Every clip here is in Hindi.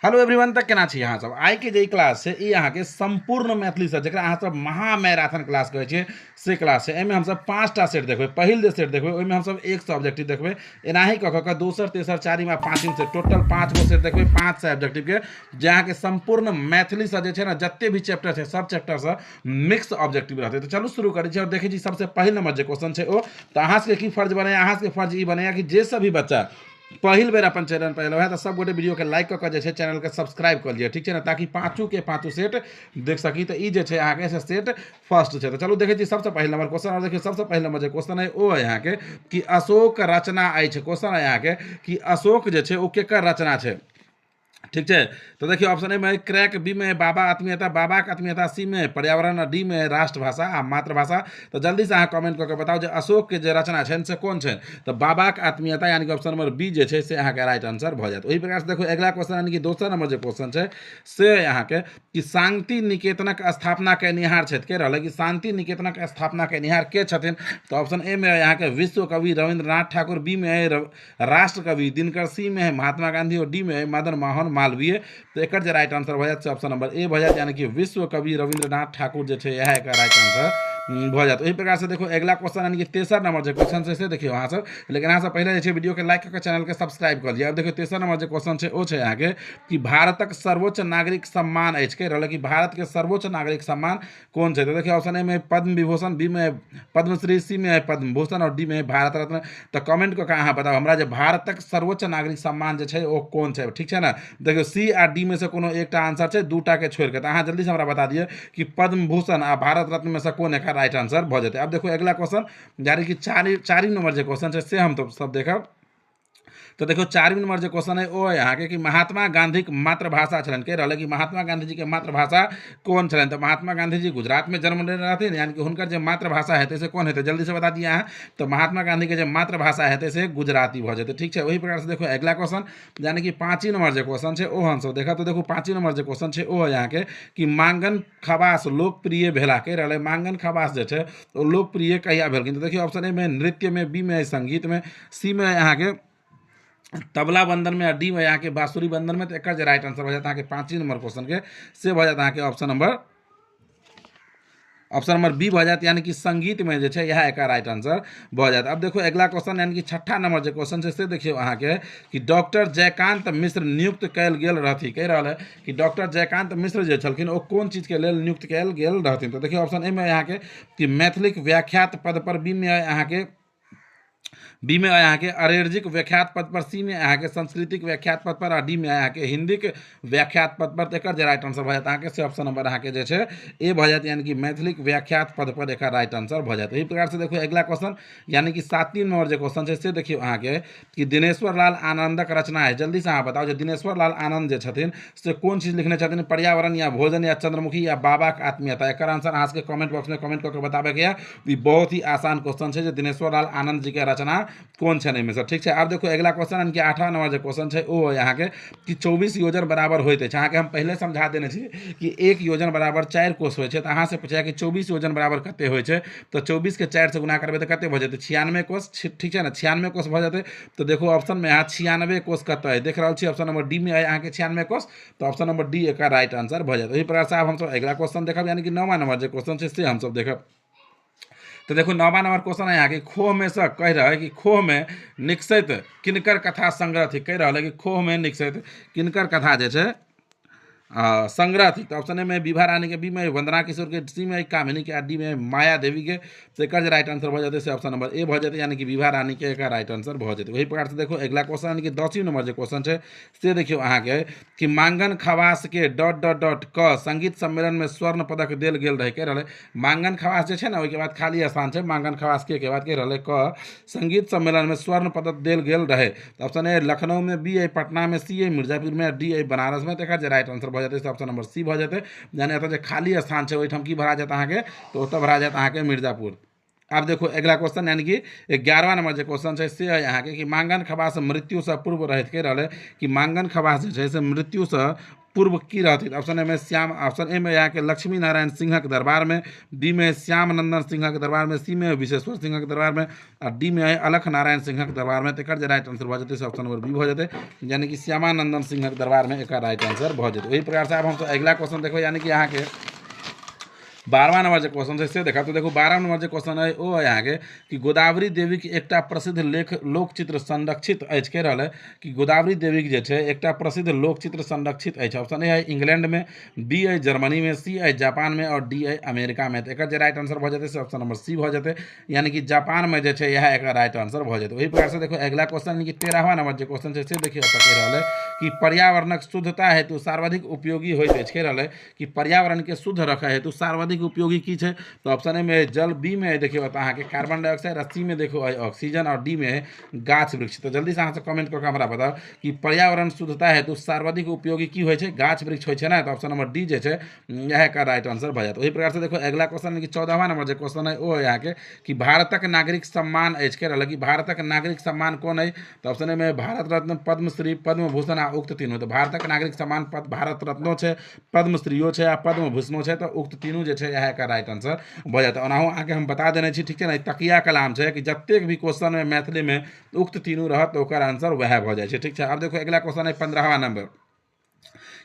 हेलो एवरीवन तक केना छी अहाँ सब आइ के जे क्लास छै ई अहाँ के संपूर्ण मैथिली से जकरा अहाँ सब महा मैराथन क्लास कहै छियै से क्लास छै। एहिमे हमसब 5टा सेट देखबै। पहिल जे सेट देखबै ओहिमे हमसब 100 ऑब्जेक्टिव देखबै, एनाही कऽ कऽ दोसर तेसर चारिम आ पाँचम सेट टोटल 5 गो सेट देखबै 500 ऑब्जेक्टिव के, जे अहाँ के संपूर्ण मैथिली से जे छै ने जते भी चैप्टर छै सब चैप्टर से मिक्स ऑब्जेक्टिव रहतै। तो चलू शुरू करै छी और देखै छी सबसे पहिल नंबर जे क्वेश्चन छै ओ तऽ अहाँ सबके की फर्ज बनैया, अहाँ सबके फर्ज ई बनैया कि जे सभी बच्चा पहिल बेर अपन चैनल पर एलौ है तो सब गोटे वीडियो के लाइक कऽ जे छै चैनल के सब्सक्राइब कर लिअ, ठीक छै ना, ताकि पाँचों के पाँचों सेट देख सकी। तो ई जे छै अहाँ के सेट फर्स्ट छै। तो चलू देखै छी सबसे पहिल नंबर क्वेश्चन। और देखिए सबसे पहिल नंबर जे क्वेश्चन है ओ है यहाँ के कि अशोक रचना अछि। क्वेश्चन है यहाँ के कि अशोक जे छै ओ केकर रचना छै, ठीक है। तो देखिए ऑप्शन ए में क्रैक, बी में बाबा आत्मीयता, बाबा के आत्मीयता, सी में पर्यावरण, डी में राष्ट्रभाषा आ मातृभाषा। तो जल्दी से अहाँ कमेंट करके बताओ जो अशोक के जो रचना है से कौन है। तो बाबा के आत्मीयता यानी कि ऑप्शन नंबर बी जो है से अहाँ के राइट आंसर भ जाए। वही प्रकार से देखो अगला क्वेश्चन यानी कि दोसर नंबर जो क्वेश्चन है से अहाँ के कि शांति निकेतनक स्थापना केनिहार छथि के रहल कि शांति निकेतनक स्थापना केनिहार के छथिन। तो ऑप्शन ए में यहाँ के विश्व कवि रविंद्रनाथ ठाकुर, बी में है राष्ट्र कवि दिनकर, सी में है महात्मा गांधी और डी में है मदन मोहन मालवीय। तो एक राइट आंसर भ जाए ऑप्शन नंबर ए भ जाए यानी कि विश्व कवि रविंद्रनाथ ठाकुर जो है यह एक राइट आंसर भ जाए। वही प्रकार से देखो अगला क्वेश्चन यानी कि तेसर नंबर जो क्वेश्चन से देखिए वहाँ सब, लेकिन अहाँ सब पहले जो वीडियो के लाइक करके चैनल के सब्सक्राइब कर लिया। अब देखिए तेसर नंबर जो क्वेश्चन है वो है आगे कि भारतक सर्वोच्च नागरिक सम्मान अछि के रहल कि भारत के सर्वोच्च नागरिक सम्मान कौन है। तो देखिए ऑप्शन ए में पद्म विभूषण, बी में पद्मश्री, सी में पद्म भूषण और डी में भारत रत्न। तो कमेंट करके अहाँ बताओ हमरा जो भारतक सर्वोच्च नागरिक सम्मान जो है वो कौन है, ठीक है ना। देखियो सी आ डी में से कोनो एक आंसर है, दूटा के छोड़ के। तो अहाँ जल्दी से हमरा बता दिए कि पद्म भूषण आ भारत रत्न में से कौन एक राइट आंसर भ जाए। अब देखो अगला क्वेश्चन यानी कि चारिम नंबर जो क्वेश्चन है से हम तो सब देखब। तो देखो चारिम नंबर जो क्वेश्चन है वो है यहाँ के कि महात्मा गांधी की मातृभाषा छलन के रहल कि महात्मा गांधी जी के मातृभाषा कौन छलन। तो महात्मा गांधी जी गुजरात में जन्म लेने रहते यानी कि उनकर जो मातृभाषा है से कौन है, जल्दी से बता दिया है। तो महात्मा गांधी के जो मातृभाषा है से गुजराती भ जाते, ठीक है। वही प्रकार से देखो अगला क्वेश्चन यानी कि पाँचवीं नंबर जो क्वेश्चन है वो हम सब देखा। तो देखो पाँचवीं नंबर जो क्वेश्चन है वो है यहाँ के कि मांगन खवास लोकप्रिय भेला के रहल मांगन खवास जो है वो लोकप्रिय कहिया भेलखिन। तो देखिए ऑप्शन ए में नृत्य में, बी में संगीत में, सी में यहाँ के तबला बंदन में, डी में यहाँ के बांसुरी बंदन में। तो एक राइट आंसर हो जाता है पाँचवीं नंबर क्वेश्चन के से हो जाता है ऑप्शन नंबर बी भ जाए यानी कि संगीत में जो है यह एक राइट आंसर भ जाए। अब देखो अगला क्वेश्चन यानी कि छठा नंबर जो क्वेश्चन है से देखिए अहाँ के कि डॉक्टर जयकांत मिश्र नियुक्त कल गेल रहथि कह रहा है कि डॉक्टर जयकांत मिश्र जो छलखिन वो कौन चीज के लिए नियुक्त कल गेल रहथिन। तो देखिए ऑप्शन ए में यहाँ के कि मैथिलिक व्याख्यात पद पर, बी में यहाँ के बी में यहाँ के अरेरजिक व्याख्यात पद पर, सी में यहाँ के सांस्कृतिक व्याख्यात पद पर, और डी में यहाँ के हिंदी के व्याख्यात पद पर। तो एक राइट आंसर भ जाए से ऑप्शन नंबर यहाँ के जो है ए भ जाए यानी कि मैथिलिक व्याख्यात पद पर एक राइट आंसर भ जाए। इसी प्रकार से देखो अगला क्वेश्चन यानी कि सातवीं नंबर जो क्वेश्चन है से देखिए अहाँ के कि दिनेश्वर लाल आनंदक रचना है। जल्दी से अहाँ बताओ जो दिनेश्वर लाल आनंद जो छथिन से कौन चीज लिखने छथिन, पर्यावरण या भोजन या चंद्रमुखी या बाबा के आत्मीयता। एक आंसर अहाँ के कमेंट बॉक्स में कमेंट करके बताबे के ये बहुत ही आसान क्वेश्चन है जो दिनेश्वर लाल आनंद जी के रचना कौन है में से, ठीक है। अब देखो अगला क्वेश्चन यानी कि 8वां नंबर जो क्वेश्चन है वो यहाँ के कि 24 योजन बराबर होते हैं। अहाँ के हम पहले समझा देने छे कि एक योजन बराबर 4 कोष होय छै। तो अहाँ से पूछा कि 24 योजन बराबर कते होय छै। तो 24 के 4 से गुना करबे तो कते भ जेते 96 कोष, ठीक है ना, 96 कोष भ जेते। तो देखो ऑप्शन में यहाँ 96 कोष कते है देख रहा छी, ऑप्शन नंबर डी में है यहाँ के 96 कोष। तो ऑप्शन नंबर डी एक राइट आंसर भ जाए। इसी प्रकार से हम सब अगला क्वेश्चन देखब यानी कि 9वां नंबर जो क्वेश्चन है से हम सब देखब। तो देखो 9वां नंबर क्वेश्चन है यहाँ कि खोह में से कह रहा है कि खोह में निकसैत किनकर कथा संग्रह थी। कह रहा है कि खोह में निकसैत किनकर कथा जो है संग्रह थी। तो ऑप्शन ए में विभा रानी के, बी में वंदना किशोर के, सी में कामिनी के, डी में माया देवी के। तो एक राइट आंसर भ जाते से ऑप्शन नंबर ए भ जाते यानी कि विभा रानी के एक राइट आंसर भ जाते। वही प्रकार से देखो अगला क्वेश्चन यानी कि 10वां नंबर जो क्वेश्चन है से देखियो अहाँ के कि मांगन खवास के डॉट डॉट डॉट क संगीत सम्मेलन में स्वर्ण पदक देल गेल रहे कह रहा। मांगन खवास जो है ना बाद खाली स्थान है, मांगन खवास के बाद कह रहा क संगीत सम्मेलन में स्वर्ण पदक देल गेल रहे। तो ऑप्शन ए लखनऊ में, बी है पटना में, सी है मिर्जापुर में, डी है बनारस में। तो एक राइट आंसर भ जाते ऑप्शन नंबर सी भ जाते यानी एत खाली स्थान है वहीठाम की भरा जाता अहाँ तो ओत भरा जाता अहाँ मिर्जापुर। अब देखो अगला क्वेश्चन यानी कि 11वां नंबर जो क्वेश्चन है से है यहाँ के कि मांगन खवास मृत्यु से पूर्व रहत कह रहा है कि मांगन खवास जो है से मृत्यु से पूर्व की रहती। ऑप्शन ए में श्याम, ऑप्शन ए में यहाँ के लक्ष्मी नारायण सिंह के दरबार में, बी में श्याम नंदन सिंह के दरबार में, सी में विश्वेश्वर सिंह के दरबार में, और डी में है अलख नारायण सिंह के दरबार में। तो राइट आंसर भ जाते ऑप्शन नंबर बी भ जाते, यानी कि श्यामानंदन सिंह के दरबार में एक राइट आंसर भ जाते। वही प्रकार से अब हम अगला क्वेश्चन देखो, यानी कि यहाँ के 12वां नंबर जो क्वेश्चन है से देखा तो देखो 12वां नंबर जो क्वेश्चन है वो है यहाँ के कि गोदावरी देवी के एकटा प्रसिद्ध लेख लोकचित्र संरक्षित अछि के रहल है कि गोदावरी देवी के जे छै एकटा प्रसिद्ध लोकचित्र संरक्षित अछि। ऑप्शन ए है इंग्लैंड में, बी है जर्मनी में, सी है जापान में, और डी है अमेरिका में। तो एक राइट आंसर भ जाते से ऑप्शन नंबर सी भ जाते, यानी कि जापान में जो है यह एक राइट आंसर भ जाते। वही प्रकार से देखो अगला क्वेश्चन यानी कि 13वां नंबर जो क्वेश्चन है से देखिए कह रहा है कि पर्यावरणक शुद्धता हेतु सर्वाधिक उपयोगी होइत अछि के रहल है कि पर्यावरण के शुद्ध रखे हेतु सर्वाधिक उपयोगी की है। तो ऑप्शन ए में जल, बी में देखिए अहाँ के कार्बन डाइऑक्साइड, और सी में देखो ऑक्सीजन, और डी में गाछ वृक्ष। तो जल्दी से अहाँ से कमेंट करके हमरा बताओ कि पर्यावरण शुद्धता हेतु सर्वाधिक उपयोगी की होइ छै, गाछ वृक्ष होइ छै ना। तो ऑप्शन नंबर डी जे छै यह का राइट आंसर भ जात। वही प्रकार से देखो अगला क्वेश्चन कि 14वां नंबर जो क्वेश्चन है वो है यहाँ के कि भारतक नागरिक सम्मान अछि के रहल कि भारतक नागरिक सम्मान कौन है। तो ऑप्शन ए में भारत रत्न, पद्मश्री, पद्म भूषण आ उक्त तीनों। तो भारतक नागरिक सम्मान भारत रत्नो छै, पद्मश्रीओ छै आ पद्म भूषणो छै। तो उक्त तीनों जे छै यह का राइट आंसर भ जाता। ओनाहु आगे हम बता देने छी, ठीक है ना, तकिया कलाम छै कि जतेक भी क्वेश्चन में मैथिली में उक्त तीनों रहत तो ओकर आंसर वह भ जाय छै, ठीक है। अब देखो अगला क्वेश्चन है 15वां नंबर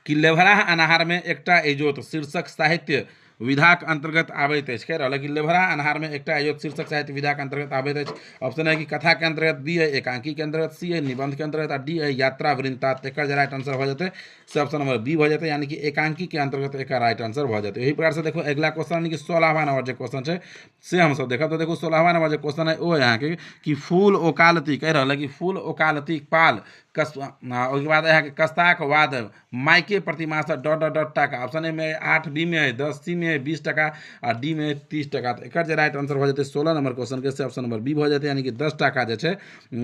कि लेभरा अनाहार में एकटा इजोत शीर्षक साहित्य विधाक अंतर्गत आबैत अछि के रहल कि लेभरा अनाहार में एकटा इजोत शीर्षक साहित्य विधाक अंतर्गत आबैत अछि। ऑप्शन है कि कथा के अंतर्गत, बी है एकांकी के अंतर्गत, सी है निबंध के अंतर्गत, और डी है यात्रा वृंतांत। एक राइट आंसर हो जाते से ऑप्शन नंबर बी हो जाते, यानी कि एकांकी के अंतर्गत एक राइट आंसर हो जाते। यही प्रकार से देखो अगला क्वेश्चन यानी कि 16वां नंबर जो क्वेश्चन है से हम सब देखा। तो देखो 16वां नंबर जो क्वेश्चन है वो यहाँ के कि फूल ओकालती कह रहा है कि फूल ओकालती पाल उसके बाद यहाँ के कस्ताक वाद मायके प्रतिमा से डॉट डॉट डॉट टका। ऑप्शन ए में 8, बी में है 10, सी में है 20 टका, और डी में 30 टका। तो एक राइट आंसर हो जाते 16 नंबर क्वेश्चन के से ऑप्शन नंबर बी हो जाते, यानी कि 10 टका जो है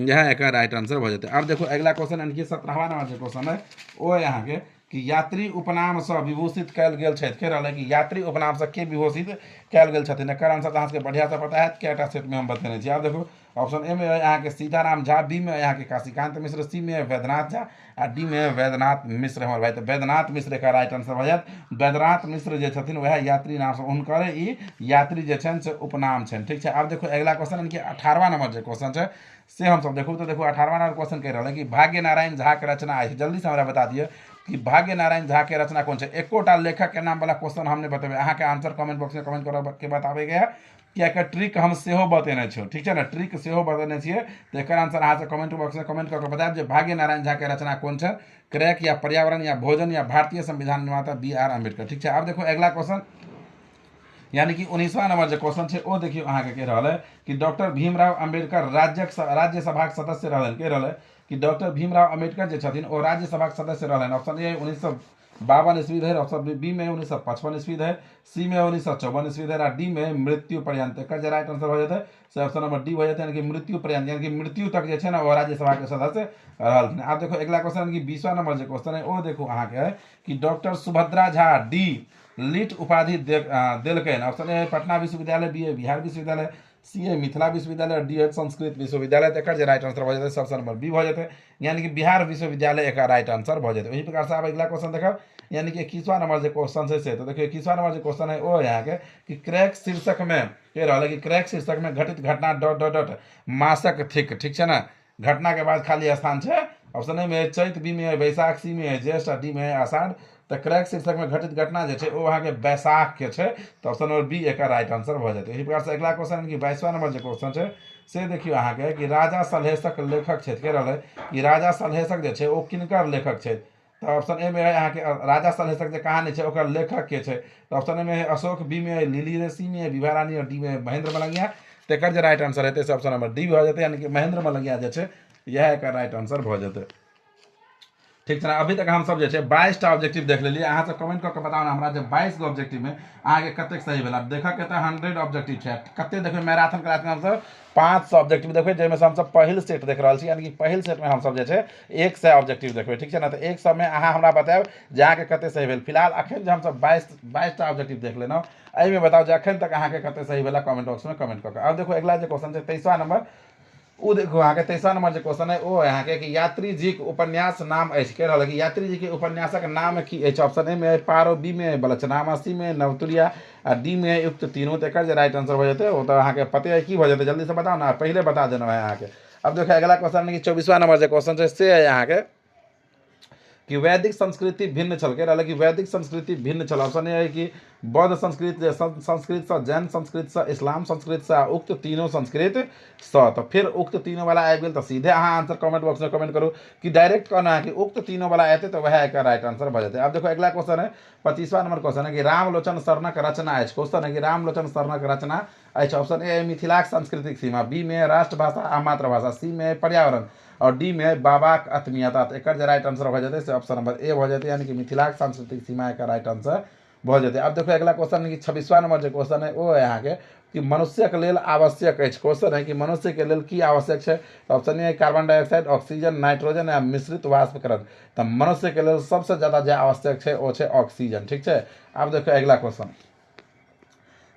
यह एक राइट आंसर हो जाते। अब देखो अगला क्वेश्चन यानी कि 17वां नंबर जो क्वेश्चन है वो यहाँ के कि यात्री उपनाम से विभूषित कल गेल छथि के रहल कि यात्री उपनाम से के विभूषित कल गेल छथिन। एकर आंसर अहाँ सबके बढ़िया से पता है क्या सेट में हम बतेने छी। अब देखो ऑप्शन ए में यहाँ के सीताराम झा, बी में यहाँ के काशीकांत मिश्र, सी में वैद्यनाथ झा, और डी में वैद्यनाथ मिश्र हमारे भाई। तो वैद्यनाथ मिश्र का राइट आंसर हो जात। वैद्यनाथ मिश्र जो छथिन वह यात्री नाम से हुनकर ई यात्री जे छनि से उपनाम छनि, ठीक है। अब देखो अगला क्वेश्चन यानी कि 18वां नंबर जो क्वेश्चन है से हम सब देखो। तो देखो 18वां नंबर क्वेश्चन कह रहा है कि भाग्य नारायण झा के रचना है। जल्दी से हमारा बता दिए कि भाग्य नारायण झा के रचना कौन है। एकोटा लेखक के नाम वाला क्वेश्चन हमने बतेबे, अहाँ के आंसर कमेंट बॉक्स में कमेंट कर के बताबे गया कि एक ट्रिक हम सेहो बतेने छो, ठीक है ना, ट्रिक सेहो बतेने छिए। तो एक आंसर अहाँ से कमेंट बॉक्स में कमेंट करके बताएब जे भाग्य नारायण झा के रचना कौन है, क्रैक या पर्यावरण या भोजन या भारतीय संविधान निर्माता बी.आर. अम्बेडकर, ठीक है। अब देखो अगला क्वेश्चन यानी कि 19वां नंबर जो क्वेश्चन है वो देखियो अहाँ के कह रहा है कि डॉक्टर भीमराव अम्बेडकर राज्यसभा के सदस्य रहलन के रहल कि डॉक्टर भीमराव अम्बेडकर जो छथिन वो राज्यसभा के सदस्य रहलन। ऑप्शन ए 1952 ईस्वी है, ऑप्शन बी में 1955 ईस्वी है, सी में 1954 ईस्वी है, और डी में मृत्यु पर्यंत। एक राइट आंसर हो जाता है ऑप्शन नंबर डी हो जाता है, यानी कि मृत्यु पर्यंत, यानी कि मृत्यु तक जो है ना वो राज्यसभा के सदस्य रहल। आप देखो अगला क्वेश्चन कि 20वां नंबर जो क्वेश्चन है वो देखो अहाँ के है कि डॉक्टर सुभद्रा झा डी लीट उपाधि दिलकन। ऑप्शन ए पटना विश्वविद्यालय, बी ए बिहार विश्वविद्यालय, सी ए मिथिला विश्वविद्यालय, और डी ए संस्कृत विश्वविद्यालय। तो एक राइट आंसर हो जाता है ऑप्शन नंबर बी हो जाते, यानी कि बिहार विश्वविद्यालय एक राइट आंसर हो जाते। वही प्रकार से आप अगला क्वेश्चन देखो यानी कि 21वां नंबर जो क्वेश्चन है से। तो देखिए 21वां नंबर जो क्वेश्चन है वो यहाँ के कि क्रैक शीर्षक में कह रहा है कि क्रैक शीर्षक में घटित घटना dot dot dot mask thick, ठीक है ना, घटना के बाद खाली स्थान है। ऑप्शन ए में चैत, बी में बैसाख, सी में ज्येष्ठ, और डी में आषाढ़। तो क्रैक शीर्षक में घटित घटना जो है वो वहाँ के बैसाख के है। तो ऑप्शन नंबर बी एक राइट आंसर हो जाते। इसी प्रकार से अगला क्वेश्चन कि 22वां नंबर जो क्वेश्चन है से देखियो अहाँ के कि राजा सलहेशक लेखक है कह रहा है कि राजा सलहेशक जो है वो किनकर लेखक है। तो ऑप्शन ए में है यहाँ के राजा सलहेशक जो कहानी है ओकर लेखक के है। तो ऑप्शन ए में है अशोक, बी में है लिली रे, सी में है विभा रानी, और डी में है महेंद्र मलंगिया। तो एक जो राइट आंसर है ऑप्शन नंबर डी हो जाते, यानी कि महेंद्र मलंगिया जो है यह एक राइट आंसर हो जाते, ठीक है। अभी तक हम सब जो है 22टा ऑब्जेक्टिव देख लेलिए। अहाँ सब कमेंट करके बताओ ना हमरा जब 22 गो ऑब्जेक्टिव में अहाँ के कतेक सही भेल। देखा के 100 ऑब्जेक्टिव है कते देखबे मैराथन क्लास में हम सब 500 ऑब्जेक्टिव देखबे, जेमे से हम सब पहिल सेट देख रहा छी, यानी कि पहिल सेट में हम सब जो है 100 ऑब्जेक्टिव देखबे, ठीक है ना। तो 100 में अहाँ हमरा बताओ जे अहाँ के कते सही भेल। फिलहाल अखन जे हम सब 22टा ऑब्जेक्टिव देख लेना एहि में बताओ जे अखन तक अहाँ के कते सही भेल कमेंट बॉक्स में कमेंट करके। अब देखो अगला जो क्वेश्चन है 23वां नंबर उ देखो अहाँ के 23वां नंबर जे क्वेश्चन है ओ अहाँ के कि यात्री जी के उपन्यास नाम अछि कह रहल है कि यात्री जी के उपन्यासक नाम की अछि। ऑप्शन ए में है पारो, बी में है बलचनामा, सी में है नवतुलिया आ डी में है युक्त तीनों। तो एकर जे राइट आंसर हो जेतै ओ तो अहाँ के पते है की हो जेतै, जल्दी से बताओ ना, पहले बता देना है अहाँ के। अब देखो अगला क्वेश्चन है कि 24वां नंबर जे क्वेश्चन है से है अहाँ के कि वैदिक संस्कृति भिन्न छल कह रहा कि वैदिक संस्कृति भिन्न छल। ऑप्शन ए है कि बौद्ध संस्कृत, संस्कृत से जैन संस्कृत से इस्लाम संस्कृत से उक्त तीनों संस्कृत से। तो फिर उक्त तीनों वाला आबि गेल तो सीधे अहाँ आंसर कमेंट बॉक्स में कमेंट करू कि डायरेक्ट कहना है कि उक्त तीनों वाला आते तो वह एक राइट आंसर भ जाते। अब देखो अगला क्वेश्चन है 25वां नंबर क्वेश्चन है कि रामलोचन शरणक रचना है। क्वेश्चन है कि रामलोचन शरणक रचना है। ऑप्शन ए मिथिलाक सांस्कृतिक सीमा, बी में राष्ट्रभाषा आ मातृभाषा, सी में पर्यावरण और डी में बाबाक आत्मीयता। तो एक राइट आंसर हो जाते से ऑप्शन नंबर ए हो जाते, यानी कि मिथिलाक सांस्कृतिक सीमा एक राइट आंसर हो जाते। अब देखो अगला क्वेश्चन है कि 26वां नंबर जो क्वेश्चन है वो है यहाँ के कि मनुष्य के लेल आवश्यक है। क्वेश्चन है कि मनुष्य के लेल की आवश्यक है। तो option A carbon dioxide, oxygen, nitrogen या मिश्रित वाष्पकरण। तो मनुष्य के लेल सबसे ज्यादा जो आवश्यक है वो है ऑक्सीजन। ठीक है। अब देखो अगला क्वेश्चन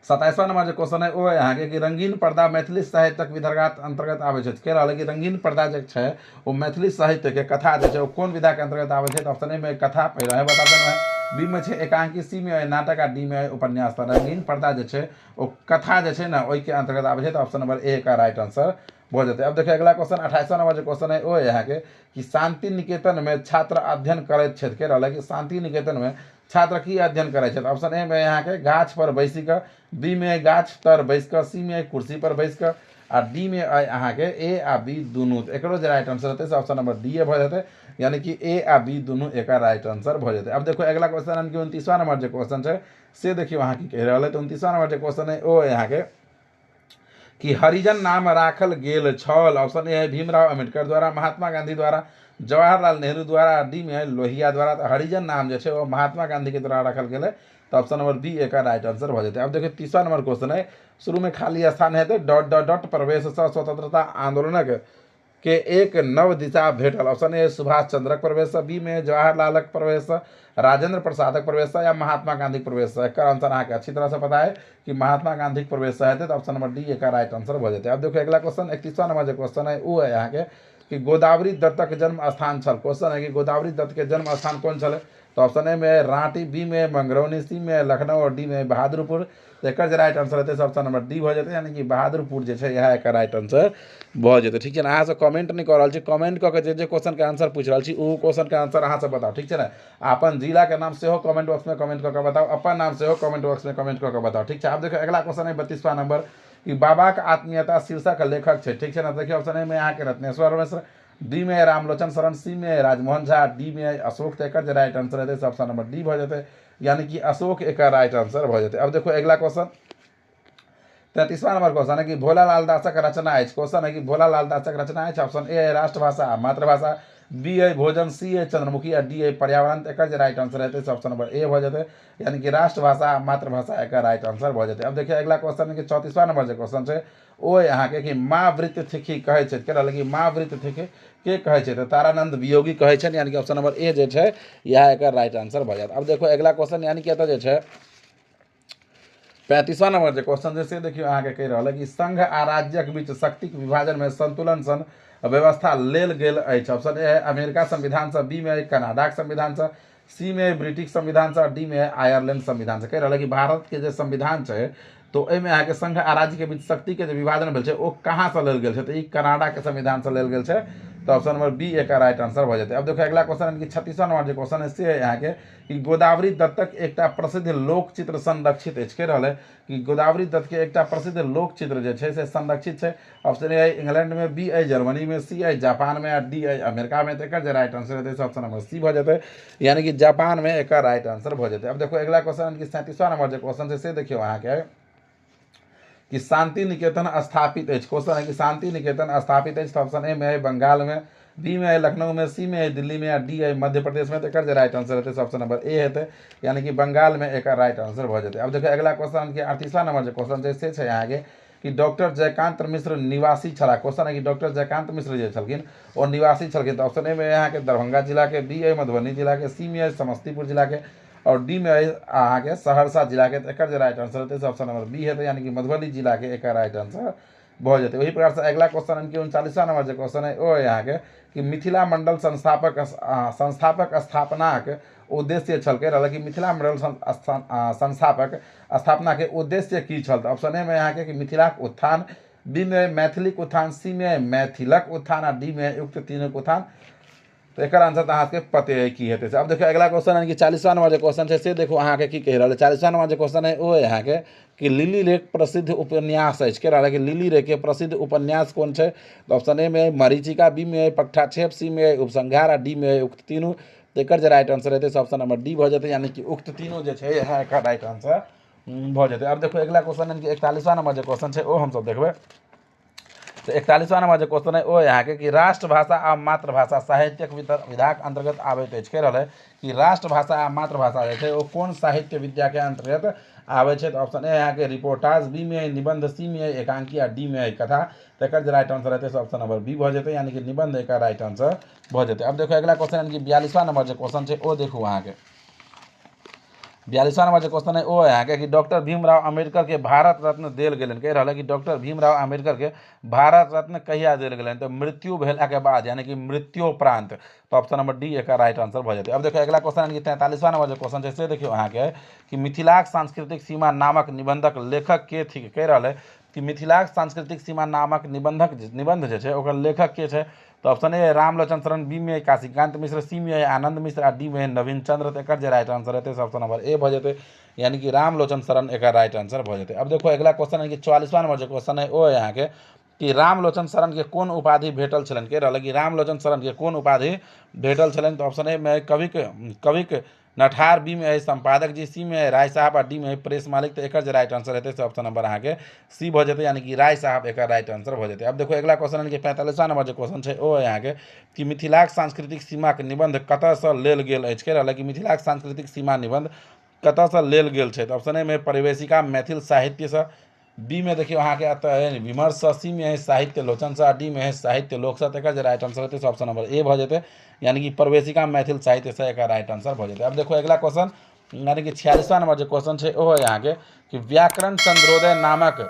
27वां नंबर जो क्वेश्चन है वो है यहाँ के कि रंगीन पर्दा मैथिली साहित्यक विधाक अंतर्गत आवे छै। कह रहा है कि रंगीन पर्दा जो है वो मैथिली साहित्य के कथा जो है वो कौन विधा के अंतर्गत आवे छै। तो ऑप्शन ए में कथा पहले है बता देना है, बी में है एकांकी, सी में है नाटक आ डी में है उपन्यास। रंगीन पर्दा जो है वो कथा जो है ना वही के अंतर्गत आवे छै। तो ऑप्शन नंबर ए का राइट आंसर हो जाते। अब देखिए अगला क्वेश्चन 28वां नंबर जो क्वेश्चन है वो है यहाँ के कि शांति निकेतन में छात्र अध्ययन करैत छथि। कह रहा है कि शांति निकेतन में छात्र की अध्ययन करे छथि। ऑप्शन ए में यहाँ के गाछ पर बैसी कर, बी में गाछ तर बैस कर, सी में कुर्सी पर बैस कर आ डी में अहाँ के ए आ बी दुनू। एक राइट आंसर होते ऑप्शन नंबर डी हो जाते, यानी कि ए आ बी दुनू एक राइट आंसर हो जाते। अब देखो अगला क्वेश्चन है कि 29वां नंबर जो क्वेश्चन है से देखियो अहाँ की कह रहा है। तो 29वां नंबर जो क्वेश्चन है वो यहाँ के कि हरिजन नाम राखल गेल छल। ऑप्शन ए है भीमराव अम्बेडकर द्वारा, महात्मा गांधी द्वारा, जवाहरलाल नेहरू द्वारा, डी में है लोहिया द्वारा। तो हरिजन नाम जो है वो महात्मा गांधी के द्वारा रखल गेल है। तो ऑप्शन नंबर बी एक राइट आंसर हो जाते। अब देखिए 30वां नंबर क्वेश्चन है शुरू में खाली स्थान है तो डॉट डॉट डॉट प्रवेश से स्वतंत्रता आंदोलनक के एक नव दिशा भेटल। ऑप्शन ए सुभाष चंद्रक प्रवेश, बी में जवाहरलालक प्रवेश, राजेंद्र प्रसादक प्रवेश या महात्मा गांधी प्रवेश। एक आंसर अहाँ के अच्छी तरह से पता है कि महात्मा गांधी प्रवेश है। तो ऑप्शन नंबर डी एक राइट आंसर हो जाते। अब देखो अगला क्वेश्चन 31वां नंबर जो क्वेश्चन है वो है यहाँ के कि गोदावरी दत्तक जन्म स्थान छल। क्वेश्चन है कि गोदावरी दत्त के जन्म स्थान कौन छल। तो ऑप्शन ए में रांटी, बी में मंगरौनी, सी में लखनऊ और डी में बहादुरपुर। तो एक राइट आंसर होते ऑप्शन नंबर डी हो जाते, यानी कि बहादुरपुर जो है यह एक राइट आंसर हो जाते। ठीक है ना। अहाँ से कमेंट नहीं कर रहा छी, कमेंट करके जे क्वेश्चन के आंसर पूछ रहा छी वो क्वेश्चन के आंसर अहाँ से बताओ। ठीक है ना। अपन जिला के नाम से हो कमेंट बॉक्स में कमेंट करके बताओ, अपन नाम से हो कमेंट बॉक्स में कमेंट करके बताओ। ठीक है। अब देखो अगला क्वेश्चन है 32वां नंबर कि बाबा का आत्मीयता शीर्षक लेखक है। ठीक है ना। देखिए ऑप्शन ए में यहाँ के रत्नेश्वर मिश्र, डी में रामलोचन शरण, सी में राजमोहन झा, डी में अशोक। तो एक राइट आंसर है ऑप्शन नंबर डी हो जाते, यानी कि अशोक एक राइट आंसर हो जाते। अब देखो अगला क्वेश्चन 33वां नंबर क्वेश्चन है कि भोलालाल दासक रचना है। क्वेश्चन है कि भोलालाल दासक रचना है। ऑप्शन ए है राष्ट्रभाषा मातृभाषा, बी है भोजन, सी है चंद्रमुखी या डी है पर्यावरण। तो एक राइट आंसर रहते ऑप्शन नंबर ए हो जाते, यानी कि राष्ट्रभाषा मातृभाषा एक राइट आंसर हो जाते। अब देखिए अगला क्वेश्चन है कि 34वां नंबर जो क्वेश्चन है वो यहाँ के कि माँ वृत्त थिखी कहे कह रहा कि माँ वृत्त थिखी के कहे तो तारानंद वियोगी कहे, यानी कि ऑप्शन नंबर ए जो है यह एक राइट आंसर हो जाता। अब देखो अगला क्वेश्चन यानी कि एतऽ जो है 35वां नंबर जो क्वेश्चन है से देखियो अहाँ के कह रहा है कि संघ आ राज्यक बीच शक्तिक विभाजन में संतुलन सन व्यवस्था लेल गेल अछि। ऑप्शन ए है अमेरिका संविधान से, बी में कनाडा के संविधान से, सी में ब्रिटिश संविधान से, डी में आयरलैंड संविधान से। कह रहा है कि भारत के जो संविधान है तो एहिमे अहाँ के संघ आ राज्य के बीच शक्ति के जो विभाजन भेल छै वो कहाँ से लेल गेल छै। तो ये कनाडा के संविधान से लेल गेल छै। तो ऑप्शन नंबर बी एक राइट आंसर हो जाते। अब देखो अगला क्वेश्चन है कि 36वां नंबर जो क्वेश्चन है से है यहाँ के कि गोदावरी दत्तक एक प्रसिद्ध लोकचित्र संरक्षित है। कह रहा है कि गोदावरी दत्त के एक प्रसिद्ध लोकचित्र जो है से संरक्षित है। ऑप्शन ए इंग्लैंड में, बी है जर्मनी में, सी है जापान में, डी है अमेरिका में। तो एक राइट आंसर होते ऑप्शन नंबर सी हो जाते, यानी कि जापान में एक राइट आंसर हो जाते। अब देखो अगला क्वेश्चन कि 37वां नंबर जो क्वेश्चन है से देखियो अहाँ के कि शांति निकेतन स्थापित है। क्वेश्चन है कि शांति निकेतन स्थापित है। तो ऑप्शन ए में है बंगाल में, बी में है लखनऊ में, सी में है दिल्ली में या डी है मध्य प्रदेश में। तो एक राइट आंसर होते ऑप्शन नंबर ए है, यानी कि बंगाल में एक राइट आंसर हो जाते। अब देखो अगला क्वेश्चन के 38वां नंबर जो क्वेश्चन है से यहाँ के कि डॉक्टर जयकांत मिश्र निवासी छला। क्वेश्चन है कि डॉक्टर जयकांत मिश्र जो छलखिन और निवासी छलखिन। तो ऑप्शन ए में यहाँ के दरभंगा जिला के, बी है मधुबनी जिला के, सी में है समस्तीपुर जिला के और डी में अहाँ के सहरसा जिला के। तो एक राइट आंसर होते ऑप्शन नंबर बी है, यानी कि मधुबनी जिला के एक राइट आंसर भऽ जेतै। ओही प्रकार से अगिला क्वेश्चन यानी कि 39वां नंबर जे क्वेश्चन है ओ यहाँ के कि मिथिला मंडल संस्थापक स्थापनाक उद्देश्य छल के रहल कि मिथिला मंडल संस्थापक स्थापना के उद्देश्य की छल। तो ऑप्शन ए में यहाँ के कि मिथिलाक उत्थान, बी में मैथिलीक उत्थान, सी में मैथिलक उत्थान आ डी में उक्त तीनक उत्थान। तो एक आंसर तो अहाँ के पते की हेतै। अब देखियो अगला क्वेश्चन यानी कि 40वां नंबर जे क्वेश्चन है से देखो अहाँ के की कह रहल है। 40वां नंबर जे क्वेश्चन है ओ यहाँ के कि लिली रे प्रसिद्ध उपन्यास है के रहल है कि लिली रे के प्रसिद्ध उपन्यास कौन है। तो ऑप्शन ए में मरीचिका, बी में पट्टाक्षेप, सी में उपसंहार आ डी में उक्त तीनों। तो एक जे राइट आंसर हेतै से ऑप्शन नंबर डी भऽ जेतै यानी कि उक्त तीनों जे छै यहाँ एक राइट आंसर भऽ जेतै। अब देखो अगला क्वेश्चन यानी कि 41वां नंबर जे क्वेश्चन है ओ हम सब देखबै। तो 41वां नंबर जो क्वेश्चन है वो यहाँ के कि राष्ट्रभाषा आ मातृभाषा साहित्यक विधाक अंतर्गत आबैत अछि। कह रहल है कि राष्ट्रभाषा आ मातृभाषा जे छै वो कोन साहित्य विद्या के अंतर्गत आबै छै। तो ऑप्शन ए यहाँ के रिपोर्टाज, बी में निबंध, सी में एकांकी आ डी में कथा। तो एक राइट आंसर हेतै से ऑप्शन नंबर बी भऽ जेतै यानी कि निबंध एक राइट आंसर भऽ जेतै। अब देखो अगला क्वेश्चन यानी कि 42वां नंबर जो क्वेश्चन है वो देखो अहाँ के 42वां नंबर जो क्वेश्चन है वो यहाँ के कि डॉक्टर भीमराव अम्बेडकर के भारत रत्न देल गेलन। कह रहा है कि डॉक्टर भीमराव अम्बेडकर के भारत रत्न कहिया देल गेलन। तो मृत्यु भेला के बाद यानी कि मृत्योपरांत। तो ऑप्शन नंबर डी एक राइट आंसर भऽ जेतै। अब देखो अगला क्वेश्चन यानी कि 43वां नंबर जो क्वेश्चन है से देखियो अहाँ के कि मिथिलाक सांस्कृतिक सीमा नामक निबंधक लेखक के थी। कह रहा है कि मिथिलाक सांस्कृतिक सीमा नामक निबंध जे छै ओकर लेखक के छै। तो ऑप्शन ए रामलोचन शरण, बी में काशीकांत मिश्र, सी में आनंद मिश्र आ डी में नवीन चंद्र। तो एक राइट आंसर हेतै ऑप्शन नंबर ए भऽ जेतै यानी कि रामलोचन शरण एक राइट आंसर भऽ जेतै। अब देखो अगला क्वेश्चन है कि 44वां नंबर जो क्वेश्चन है वो यहाँ के कि रामलोचन शरण के कोन उपाधि भेटल छलन। कह रहल कि रामलोचन शरण के कोन उपाधि भेटल छलन। तो ऑप्शन ए में कविक नठार, बी में है संपादक जी, सी में है राय साहब आ डी में है प्रेस मालिक। तो एक राइट आंसर हेतै से ऑप्शन नंबर अहाँ के सी भऽ जेतै यानी कि राय साहब एक राइट आंसर भऽ जेतै। अब देखो अगला क्वेश्चन यानी कि 45वां नंबर जो क्वेश्चन है वो यहाँ के कि मिथिलाक सांस्कृतिक सीमा के निबंध कतऽसँ लेल गेल अछि। कह रहल कि मिथिलाक सांस्कृतिक सीमा निबंध कतऽसँ लेल गेल छै। तो ऑप्शन ए में परिवेशिका मैथिल साहित्य से, बी में देखियो अहाँ के अतः विमर्श, सी में है साहित्य लोचन से, डी में है साहित्य लोक से। एक राइट आंसर हेतै ऑप्शन नंबर ए भऽ जेतै यानी कि प्रवेशिका मैथिल साहित्य से एक राइट आंसर भऽ जेतै। अब देखो अगला क्वेश्चन यानी कि 46वां नंबर जो क्वेश्चन है वो है यहाँ के कि व्याकरण चंद्रोदय नामक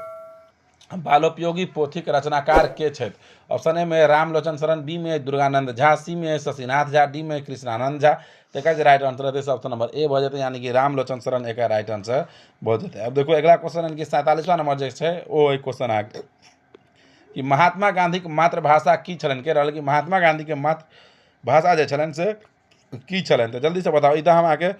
बालोपयोगी पोथीक रचनाकार के छथि। ऑप्शन ए में रामलोचन शरण, बी में दुर्गानंद झा, सी में शशिनाथ झा, डी में कृष्णानंद झा। तो एक राइट आंसर हेतै ऑप्शन नंबर ए भऽ जेतै यानी कि रामलोचन शरण एक राइट आंसर भऽ जेतै। अब देखो अगला क्वेश्चन यानी कि 47वां नंबर जे छै ओ क्वेश्चन आ कि महात्मा गांधी के मातृभाषा की छलन। कह रहल कि महात्मा गांधी के मातृभाषा जे छलन से की छलन। तो जल्दी से बताओ। इधर हम आके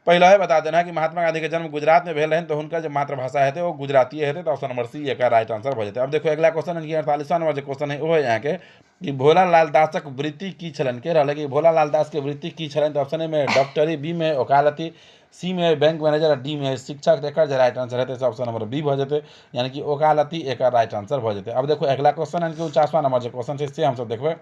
पहला ही बता देना है कि महात्मा गांधी के जन्म गुजरात में भेल रहन तो उनका जो मातृभाषा है वो गुजराती है। तो ऑप्शन नंबर सी एक राइट आंसर भऽ जेतै। अब देखो अगला क्वेश्चन है कि 48वां नंबर जो क्वेश्चन है वो है यहाँ के कि भोलालाल दासक वृत्ति की छलन। कह रहल है कि भोलालाल दास के वृत्ति की छलन। तो ऑप्शन ए में डॉक्टरी, बी में वकालती, सी में बैंक मैनेजर, डी में शिक्षक। एक राइट आंसर हेतै ऑप्शन नंबर बी भऽ जेतै यानी कि वकालती एक राइट आंसर भऽ जेतै। अब देखो अगला क्वेश्चन है कि 49वां नंबर जो क्वेश्चन है से हम सब देखबै।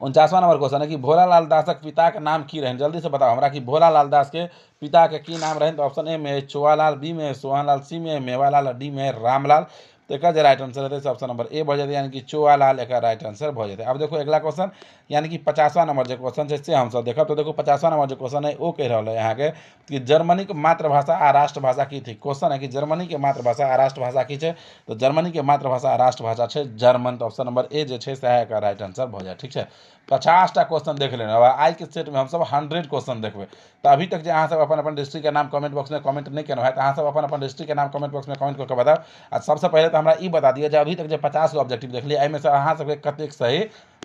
49वां नंबर क्वेश्चन है कि भोलालाल दासक पिता के नाम की रहन। जल्दी से बताओ हमरा कि भोलालाल दास के पिता के की नाम रहन। तो ऑप्शन ए में चुआलाल, बी में सोहनलाल, सी में मेवालाल, डी में रामलाल। तो एक राइट आंसर हेतै ऑप्शन नंबर ए भऽ जेतै यानी कि चुआलाल एक राइट आंसर भऽ जेतै। अब देखो अगला क्वेश्चन यानी कि 50वां नंबर जो क्वेश्चन है से हम सब देखब। तो देखो 50वां नंबर जो क्वेश्चन है वो कह रहल है यहाँ के कि जर्मनी के मातृभाषा आ राष्ट्रभाषा की थी। क्वेश्चन है कि जर्मनी के मातृभाषा आ राष्ट्रभाषा की छै। तो जर्मनी के मातृभाषा आ राष्ट्रभाषा छै जर्मन। तो ऑप्शन नंबर ए जे छै से एक राइट आंसर भऽ जाए। ठीक है 50टा क्वेश्चन देख लेना। अब आज के सेट में हम सब 100 क्वेश्चन देखबै। तो अभी तक जो अहाँ सब अपन डिस्ट्रिक्ट के नाम कमेंट बॉक्स में कमेंट नहीं केना है तो अहाँ सब अपन डिस्ट्रिक्ट के नाम कमेंट बॉक्स में कमेंट करके बताओ। आ सबसे पहले तो हमरा ई बता दिए अभी तक जो 50 गो ऑब्जेक्टिव देख लिया एहिमे से अहाँ सबके कतेक सही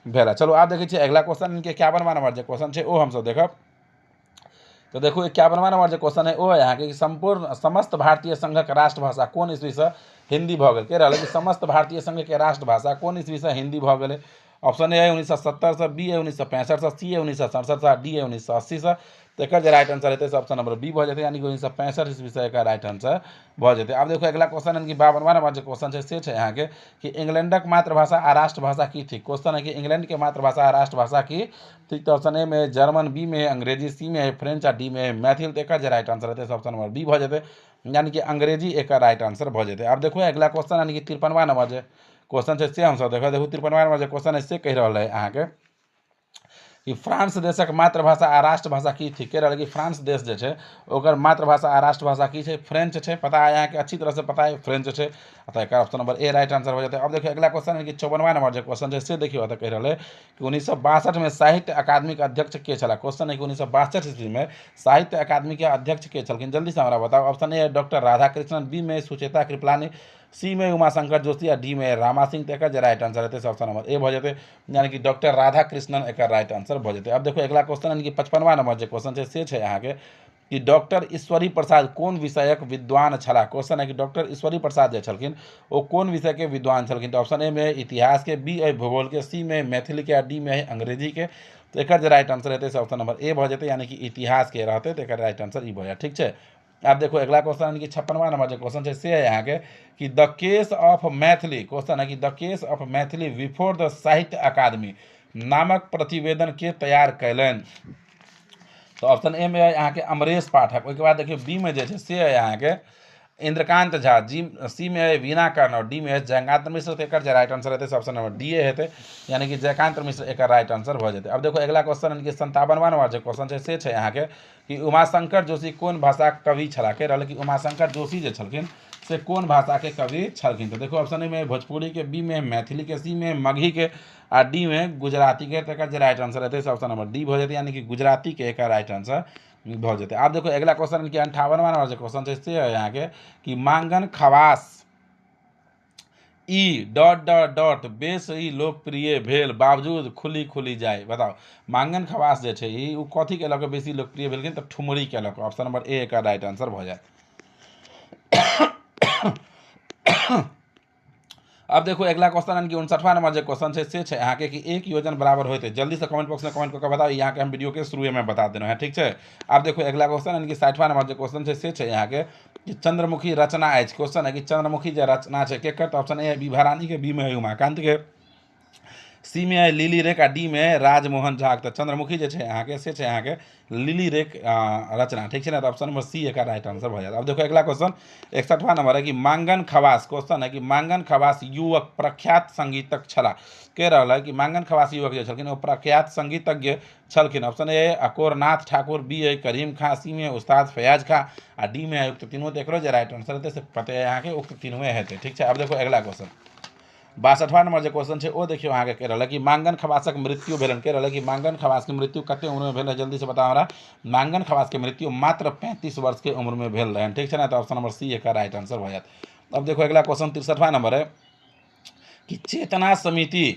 भेल। चलो आब देखै छियै अगला क्वेश्चन के 51वां नंबर जो क्वेश्चन है वो हम सब देखब। तो देखो 51वां नंबर जो क्वेश्चन है वो है यहाँ के संपूर्ण समस्त भारतीय संघक राष्ट्रभाषा कौन ईस्वी से हिंदी भऽ गेल। कह रहा है कि समस्त भारतीय संघ के राष्ट्रभाषा कौन ईस्वी से हिंदी भऽ गेलै। ऑप्शन ए है 1970 से, बी है 1965 से, सी है 1967 से, डी है 1980 से। तो एक राइट आंसर हेतै ऑप्शन नंबर बी भऽ जेतै यानी कि 1965 ईस्वी से एक राइट आंसर भऽ जेतै। आब देखो अगला क्वेश्चन यानी कि 52वां नंबर जो क्वेश्चन है से यहाँ के कि इंग्लैंडक मातृभाषा आ राष्ट्रभाषा की थी। क्वेश्चन है कि इंग्लैंड के मातृभाषा आ राष्ट्रभाषा की थी। तो ऑप्शन ए में जर्मन, बी में अंग्रेजी, सी में फ्रेंच आ डी में मैथिल। तो एक राइट आंसर हेतै ऑप्शन नंबर बी भऽ जेतै यानी कि अंग्रेजी एक राइट आंसर भऽ जेतै। आब देखो अगला क्वेश्चन यानी कि 53वां नंबर जो क्वेश्चन है से हम सब देखो। 53वां नंबर जो क्वेश्चन है से कह रहा है अहाँ के कि फ्रांस देशक मातृभाषा आ राष्ट्रभाषा की थी, कह रहा कि फ्रांस देश जे छै ओकर मातृभाषा आ राष्ट्रभाषा की छै, फ्रेंच छै, पता है यहाँ के अच्छी तरह से पता है फ्रेंच छै, अतः एक option number A right answer हो जाता है। अब देखिए अगला क्वेश्चन है कि 54वां नंबर जो क्वेश्चन है से देखिए कह रहा है कि 1962 में साहित्य अकादमी के अध्यक्ष के छला, क्वेश्चन है कि 1962 ईस्वी में साहित्य अकादमी के अध्यक्ष के छलखिन, जल्दी से हमारा बताओ। Option A doctor Radhakrishnan, B में सुचेता कृपलानी, सी में उमाशंकर जोशी आ डी में रामा सिंह, तो एक राइट आंसर है ऑप्शन नंबर ए हो जाते, यानी कि डॉक्टर राधाकृष्णन एक राइट आंसर हो जाते। अब देखो अगला क्वेश्चन यानी कि 55वां नंबर जो क्वेश्चन है से यहाँ के कि डॉक्टर ईश्वरी प्रसाद कौन विषयक विद्वान छला, क्वेश्चन है कि डॉक्टर ईश्वरी प्रसाद जे छलखिन वो कौन विषय के विद्वान छलखिन, तो ऑप्शन ए में इतिहास के, बी भूगोल के, सी में मैथिली के, डी में अंग्रेजी के, तो एक राइट आंसर रहते से ऑप्शन नंबर ए हो जाते, यानी कि इतिहास के रहते तो एक राइट आंसर ई हो जाए। ठीक है, आप देखो अगला क्वेश्चन यानी कि 56वां नंबर जो क्वेश्चन है से है यहाँ के कि the case of Maithili, question है कि the case of Maithili before the साहित्य अकादमी नामक प्रतिवेदन के तैयार कैलन, तो ऑप्शन ए में यहाँ के अमरेश पाठक, उसके बाद देखिए बी में जैसे से है यहाँ के इंद्रकांत झा, जी सी में है वीणा कर्ण और डी में है जयकांत मिश्र, तो एक राइट आंसर रहते ऑप्शन नंबर डी ए हेते, यानी कि जयकांत मिश्र एक राइट आंसर हो जाते। अब देखो अगला क्वेश्चन यानी कि 57वां नंबर जो क्वेश्चन है से यहाँ के कि उमाशंकर जोशी कौन भाषा कवि छला, कह रहा कि उमाशंकर जोशी जो छलखिन से कौन भाषा के कवि छलखिन, तो देखो ऑप्शन ए में भोजपुरी के, बी में मैथिली के, सी में मगही के आ डी में गुजराती के, तो एक राइट आंसर रहते ऑप्शन नंबर डी हो जाते, यानी कि गुजराती के एक राइट आंसर हो जाते। आप देखो अगला क्वेश्चन की 58वां नंबर जो क्वेश्चन है से है यहाँ के कि मांगन खवास ई डॉट डॉट डॉट बेस ई लोकप्रिय भेल बावजूद खुली खुली जाए, बताओ मांगन खवास जे छै ई कथी के लऽ बेसी लोकप्रिय भेलखिन, तो ठुमरी के लऽ, ऑप्शन नंबर ए का राइट आंसर हो जाए। अब देखो अगला क्वेश्चन यानी कि 59वां नंबर जो क्वेश्चन है से यहाँ के कि एक योजन बराबर होते, जल्दी से कमेंट बॉक्स में कमेंट करके बताओ, यहाँ के हम वीडियो के शुरू में बता देना है। ठीक है, अब देखो अगला क्वेश्चन यानी कि 60वां नंबर जो क्वेश्चन है से यहाँ के कि चंद्रमुखी रचना है, क्वेश्चन है कि चंद्रमुखी जो रचना है केकर, तो ऑप्शन ए विभा रानी के, बी में है उमाकांत के, सी में है लिली रेख आ डी में राजमोहन झा, तो चंद्रमुखी जो है यहाँ के से यहाँ के लिली रेख रचना, ठीक है ना, तो ऑप्शन नंबर सी एक राइट आंसर हो जाता। अब देखो अगला क्वेश्चन 61वां नंबर है कि मांगन खवास, क्वेश्चन है कि मांगन खवास युवक प्रख्यात संगीतक छला, कह रहा है कि मांगन खवास युवक जो छलखिन वो प्रख्यात संगीतज्ञ छलखिन, ऑप्शन ए अकोरनाथ ठाकुर, बी है करीम खां, सी में उस्ताद फयाज खां आ डी में है उक्त तीनों, देख लो जो राइट आंसर है पता है यहाँ के उक्त तीनों हेतु। ठीक है, अब देखो अगला क्वेश्चन 62वां नंबर जो क्वेश्चन है वो देखियो अहाँ के कह रहा कि मांगन खवासक मृत्यु भेलन, कह रहा कि मांगन खवास की मृत्यु कते उम्र में भेल है, जल्दी से बताओ हमरा। मांगन खवास के मृत्यु मात्र 35 वर्ष के उम्र में भेल रहे, ठीक है ना, तो ऑप्शन नंबर सी एक राइट आंसर हो जात। अब देखो अगला क्वेश्चन 63वां नंबर है कि चेतना समिति,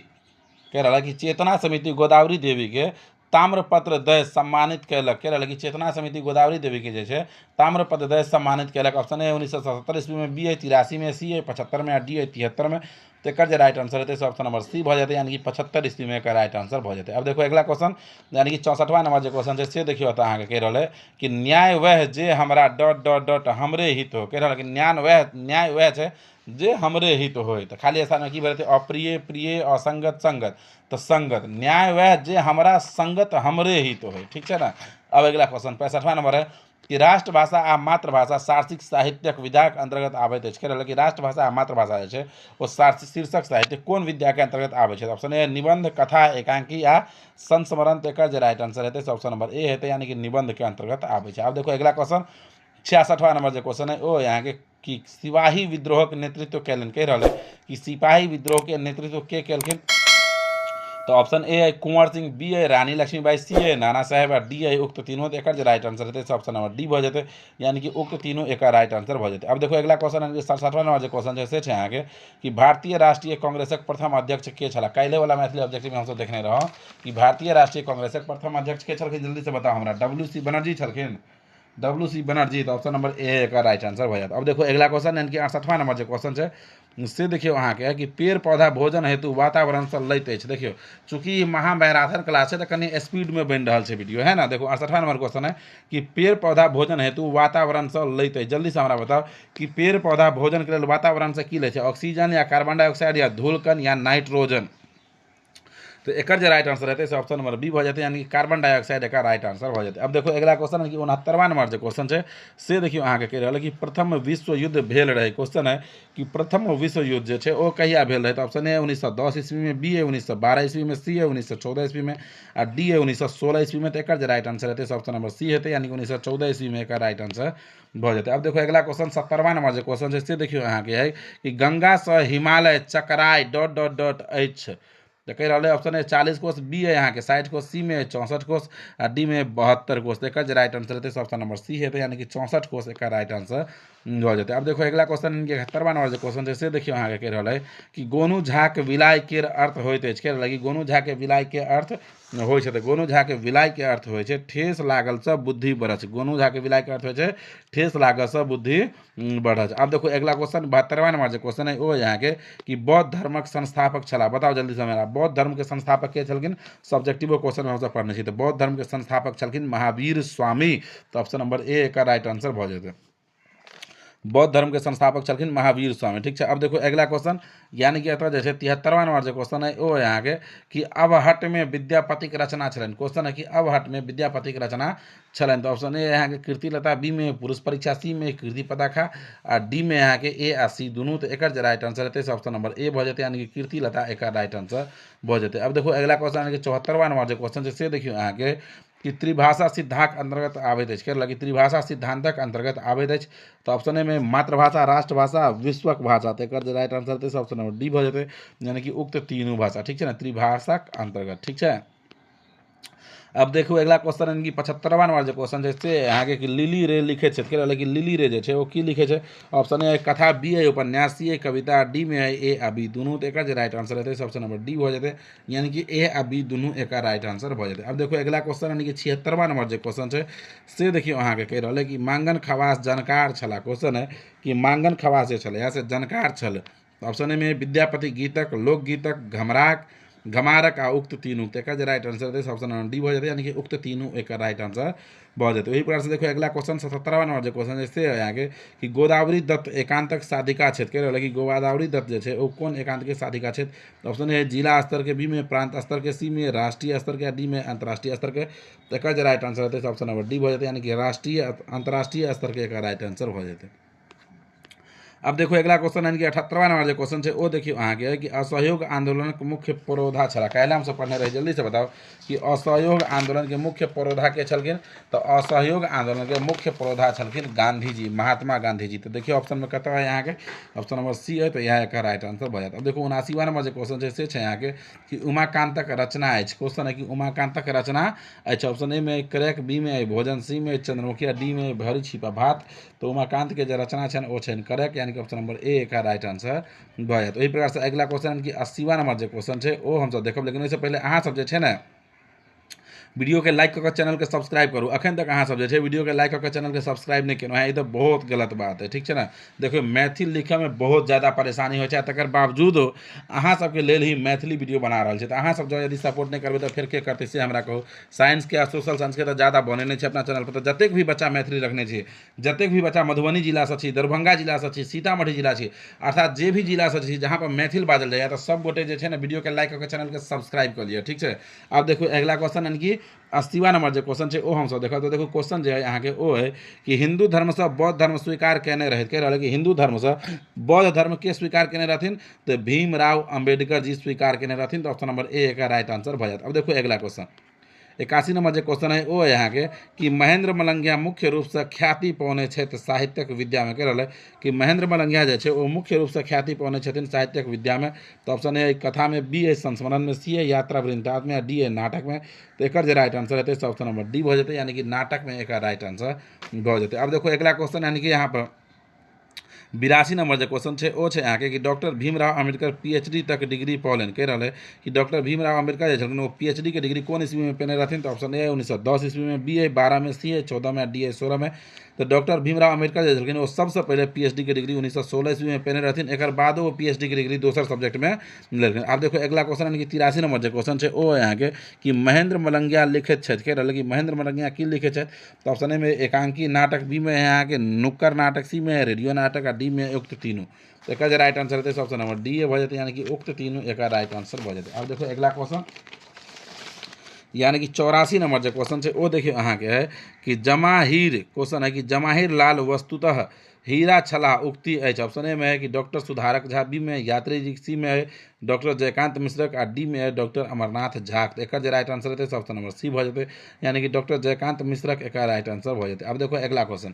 कह रहा कि चेतना समिति गोदावरी देवी के ताम्रपत्र दय सम्मानित कैलक, कह रहा कि चेतना समिति गोदावरी देवी के जे ताम्रपत्र दय सम्मानित कैलक, ऑप्शन है 1977 ईस्वी में, बी है 83 में, सी है 75 में, डी है 73 में, तो एक राइट आंसर है ऑप्शन नंबर सी हो जाते, यानी कि 75 ईस्वी में का राइट आंसर हो जाते। अब देखो अगला क्वेश्चन यानी कि 64वां नंबर जो क्वेश्चन है से देखियो तो अहाँ कह रहा है कि न्याय वह जे हमरा डॉट डॉट डॉट हमरे हित हो, कह रहा कि न्याय वह है जे हमरे हित हो, तो खाली ऐसा नहीं कि बोलते अप्रिय प्रिय असंगत संगत, तो संगत न्याय वह जे हमारा संगत हमरे हित हो, ठीक है ना। अब अगला क्वेश्चन 65वां नंबर है कि राष्ट्रभाषा आ मातृभाषा सार्षिक साहित्यक विधाक अंतर्गत आबैत अछि, कह रहा कि राष्ट्रभाषा आ मातृभाषा जे छै वो शीर्षक साहित्य कोन विद्या के अंतर्गत आबै छै, ऑप्शन ए निबंध कथा एकांकी आ संस्मरण, तो एक राइट आंसर हेतै ऑप्शन नंबर ए हेतै, यानी कि निबंध के अंतर्गत आबै छै। अब देखो अगला क्वेश्चन 66वां नंबर जो क्वेश्चन है वो यहाँ के कि सिपाही विद्रोह के नेतृत्व कैलन, कह रहा है कि सिपाही विद्रोह के नेतृत्व के कैलखिन, तो ऑप्शन ए है कुंवर सिंह, बी है रानी लक्ष्मीबाई, सी है नाना साहेब और डी है उक्त तीनों, तो एक राइट आंसर है ऑप्शन नंबर डी हो जाते, यानी कि उक्त तीनों एक राइट आंसर हो जाते। अब देखो अगला क्वेश्चन है 67वां नंबर जो क्वेश्चन है से यहाँ के कि भारतीय राष्ट्रीय कांग्रेसक प्रथम अध्यक्ष के छला, कैले वाला मैथिली ऑब्जेक्टिव में हम सब देखने रहो कि भारतीय राष्ट्रीय कांग्रेसक प्रथम अध्यक्ष के छलखिन, जल्दी से बताओ हमरा। WC बनर्जी छलखिन, WC बनर्जी, तो ऑप्शन नंबर ए का राइट आंसर हो जाता। अब देखो अगला क्वेश्चन यानी कि 68वां नंबर जो क्वेश्चन है से देखियो अहाँ के कि पेड़ पौधा भोजन हेतु वातावरण से लैत अछि, देखियो चूंकि महामैराथन क्लास है तो कनी स्पीड में बन रहा है वीडियो है ना। देखो 68वां नंबर क्वेश्चन है कि पेड़ पौधा भोजन हेतु वातावरण से लैत अछि, जल्दी से हमरा बताओ कि पेड़ पौधा भोजन के लिए वातावरण से की लै छै, ऑक्सीजन या कार्बन डाइऑक्साइड या धूलकण या नाइट्रोजन, तो एक राइट आंसर रहते ऑप्शन नंबर बी हो जाते, यानी कि कार्बन डाइऑक्साइड एक राइट आंसर हो जाते। अब देखो अगला क्वेश्चन है कि 69वां नंबर जो क्वेश्चन है से देखियो अहाँ के कह रहा है कि प्रथम विश्व युद्ध भेल रहे। क्वेश्चन है कि प्रथम विश्व युद्ध जो है वो कहिया भेल रहे। तो ऑप्शन ए 1910 ईस्वी में, बी ए 1912 ईस्वी में, सी ए 1914 ईस्वी में और डी ए 1916 ईस्वी में। तो एक राइट आंसर रहते ऑप्शन नंबर सी हेते, यानी कि 1914 ईस्वी में एक राइट आंसर हो जाते। अब देखो अगला क्वेश्चन 70वां नंबर जो क्वेश्चन है से देखियो अहाँ के है कि गंगा से हिमालय चकराय ... अछि। तो कह रहा है ऑप्शन है 40 कोस, बी है यहाँ के 60 कोस, सी में 64 कोस और डी में 72 कोस। तो एक राइट आंसर रहते ऑप्शन नंबर सी है, यानी कि 64 कोस एक राइट आंसर हो जाते। अब देखो अगला क्वेश्चन इनके 71वां नंबर जो क्वेश्चन है से देखियो अहाँ के कह रहा है कि गोनू झा के विलाय के अर्थ होइत अछि। कह रहा कि गोनू झा के विलाय के अर्थ होइ छै। तो गोनू झा के विलाय के अर्थ होइ छै ठेस लागल से बुद्धि बढ़त। गोनू झा के विलाय के अर्थ होइ छै ठेस लागल से बुद्धि बढ़त। अब देखो अगला क्वेश्चन 72वां नंबर जो क्वेश्चन है वो यहाँ के कि बौद्ध धर्मक संस्थापक छला। बताओ जल्दी से मेरा, बौद्ध धर्म के संस्थापक के छलखिन? सब्जेक्टिव क्वेश्चन में हमसे पढ़ने चाहिए। तो बौद्ध धर्म के संस्थापक छलखिन महावीर स्वामी। तो ऑप्शन नंबर ए एक राइट आंसर हो जाते। बौद्ध धर्म के संस्थापक छलखिन महावीर स्वामी। ठीक है। अब देखो अगला क्वेश्चन यानी कि अथवा जैसे 73वां नंबर जो क्वेश्चन है वो यहाँ के कि अबहट में विद्यापति के रचना छलन। क्वेश्चन है कि अबहट में विद्यापति के रचना छलन। तो ऑप्शन ए यहाँ के कीर्तिलता, बी में पुरुष परीक्षा, सी में कीर्ति पताखा और डी में यहाँ के ए आ सी दोनों। तो एक राइट आंसर रहते ऑप्शन नंबर ए हो जाते, यानी कि कीर्तिलता एक राइट आंसर हो जाते। अब देखो अगला क्वेश्चन यानी कि 74वां नंबर जो क्वेश्चन है से देखियो यहाँ के कि त्रिभाषा सिद्धांत अंतर्गत आबैत अछि। लगी त्रिभाषा सिद्धांतक अंतर्गत आबैत अछि। तो ऑप्शन ए में मातृभाषा, राष्ट्रभाषा, विश्वक भाषा। तो एक राइट आंसर थे ऑप्शन नंबर डी हो जाते, यानी कि उक्त तीनों भाषा। ठीक है ना, त्रिभाषाक अंतर्गत। ठीक है। अब देखो अगला क्वेश्चन यानी कि 75वां नंबर जो क्वेश्चन है से यहाँ के कि लिली रे लिखे छे। कह कि लिली रे जो है वो की लिखे छे। ऑप्शन ए कथा, बी है उपन्यास, सी है कविता, डी में है ए आ बी दोनों। तो एक राइट आंसर रहते हैं ऑप्शन नंबर डी हो जाते, यानी कि ए आ बी दोनों एक राइट आंसर हो जाते। अब देखो अगला क्वेश्चन यानी कि 76वां नंबर जो क्वेश्चन है से देखियो अहाँ के कह रहा है कि मांगन खवास जानकार छला। क्वेश्चन है कि मांगन खवास जो छल यहाँ से जानकार छल। ऑप्शन ए में विद्यापति गीतक, लोकगीतक, घमारक आ उक्त तीनों। तो एक राइट आंसर है ऑप्शन नंबर डी हो जाते, यानी कि उक्त तीनों एक राइट आंसर हो जाते। वही प्रकार से देखो अगला क्वेश्चन 77वां नंबर जो क्वेश्चन जैसे है आगे कि गोदावरी दत्त एकांतक साधिका क्षेत्र। कह रहा है कि गोदावरी दत्त जो है वो कौन एकांत के साधिका क्षेत्र। ऑप्शन है जिला स्तर के, बी में प्रांत स्तर के, सी में राष्ट्रीय स्तर के, डी में अंतर्राष्ट्रीय स्तर के। तो एक राइट आंसर रहते हैं ऑप्शन नंबर डी हो जाते, यानी कि राष्ट्रीय अंतर्राष्ट्रीय स्तर के एक राइट आंसर हो जाते। अब देखो अगला क्वेश्चन यानी कि 78वां नंबर जो क्वेश्चन है वो देखियो अहाँ के कि असहयोग आंदोलन के मुख्य पुरोधा छला। कहले हमसे पढ़ने रहे, जल्दी से बताओ कि असहयोग आंदोलन के मुख्य पुरोधा के छलखिन। तो असहयोग आंदोलन के मुख्य पुरोधा छलखिन गांधी जी, महात्मा गांधी जी। तो देखिए ऑप्शन में कत है यहाँ के ऑप्शन नंबर सी है, तो यहाँ एक राइट आंसर हो जाता। अब देखो 79वां नंबर जो क्वेश्चन है से यहाँ के कि उमाकांतक रचना है। क्वेश्चन है कि उमाकांतक रचना अच्छा। ऑप्शन ए में करैक, बी में भोजन, सी में चंद्रमुखी, डी में भरी छिपा भात। तो उमाकांत के जो रचना छन वो छन करैक, यानी कि ऑप्शन नंबर ए का राइट आंसर भऽ जायत। वही प्रकार से अगला क्वेश्चन कि 80वां नंबर जो क्वेश्चन है वो हम सब देखब, लेकिन उससे पहले अहाँ सब जे ना वीडियो के लाइक करके चैनल के सब्सक्राइब करू। अखन तक अहाँ सब जे वीडियो के लाइक करके चैनल के सब्सक्राइब नहीं केलहुँ है, ये तो बहुत गलत बात है। ठीक है ना, देखियो मैथिल लिखे में बहुत ज़्यादा परेशानी हो, तकर बावजूद अहाँ सबके लेल ही मैथिली वीडियो बना रहा है। तो अहाँ सब जो यदि सपोर्ट नहीं करबै तो फिर के करते से हमरा कहू। साइंस के सोशल साइंस के तो ज़्यादा बने नहीं अपना चैनल पर। तो जतेक भी बच्चा मैथिली रखने छी, जतेक भी बच्चा मधुबनी जिला से छी, दरभंगा जिला से छी, सीतामढ़ी जिला छी, अर्थात जे भी जिला से छी जहाँ पर मैथिल बाजल जाए, तो सब गोटे जे ना वीडियो के लाइक करके चैनल के सब्सक्राइब कर लिया। ठीक है। अब देखो अगला क्वेश्चन यानी कि 80वां नंबर जो क्वेश्चन है वो हम सब देखो। तो देखो क्वेश्चन जो है यहाँ के वो है कि हिंदू धर्म से बौद्ध धर्म स्वीकार केने रहे। कह रहा है कि हिंदू धर्म से बौद्ध धर्म के स्वीकार केने रहथिन। तो भीमराव अंबेडकर जी स्वीकार केने रहथिन। तो ऑप्शन नंबर ए का राइट आंसर हो जाता। अब देखो अगला क्वेश्चन 81 नंबर जो क्वेश्चन है वो यहाँ के कि महेंद्र मलंगिया मुख्य रूप से ख्याति पौने क्षेत्र साहित्यक विद्या में। कह रहा है कि महेंद्र मलंगिया जो है वो मुख्य रूप से ख्याति पौने क्षेत्र साहित्यक विद्या में। तो ऑप्शन है कथा में, बी है संस्मरण में, सी है यात्रा वृंतांत में, डी है नाटक में। तो एक राइट आंसर रहते हैं ऑप्शन नंबर डी हो जाते, यानी कि नाटक में एक राइट आंसर हो जाते। अब देखो अगला क्वेश्चन यानी कि यहाँ पर 82 नंबर जो क्वेश्चन है वो है यहाँ के कि डॉक्टर भीमराव अम्बेडकर पीएचडी तक डिग्री पौलन। कह रहा है कि डॉक्टर भीमराव अम्बेडकर जो वो पीएचडी के डिग्री कौन ईस्वी में पेने रहथिन। तो ऑप्शन ए 1910 ईस्वी में, बी है 12 में, सी है 14 में, डी है 16 में। तो डॉक्टर भीमराव अम्बेडकर जो छलखिन वो सबसे पहले पीएचडी के डिग्री 1916 ईस्वी में पेने रहथिन। एक बाद वो पीएचडी के डिग्री दोसर सब्जेक्ट में लेलखिन। अब देखो अगला क्वेश्चन यानी कि 83 नंबर जो क्वेश्चन है वो यहाँ के कि महेंद्र मलंगिया लिखित छथि। कह रहा है कि महेंद्र मलंगिया की लिखे छथि। तो ऑप्शन ए में एकांकी नाटक, बी में यहाँ के नुक्कड़ नाटक, सी में रेडियो नाटक, डी में उक्त तीनों, तो एक राइट आंसर हेतै ऑप्शन नंबर डी भऽ जेतै, यानी कि उक्त तीनों एक राइट आंसर भऽ जेतै। अब देखो अगला क्वेश्चन, यानी कि 84 नंबर जो क्वेश्चन है वो देखिए अहाँ के है कि जमाहीर, क्वेश्चन है कि जमाहीर लाल वस्तुतः हीरा छला उक्ति अछि। ऑप्शन ए में है कि डॉक्टर सुधारक झा, बी में है यात्री जी, सी में है डॉक्टर जयकांत मिश्रक आ डी में है डॉक्टर अमरनाथ झा। तो एक राइट आंसर हेतै ऑप्शन नंबर सी भऽ जेतै, यानी कि डॉक्टर जयकांत मिश्रक एक राइट आंसर भऽ जेतै। अब देखो अगला क्वेश्चन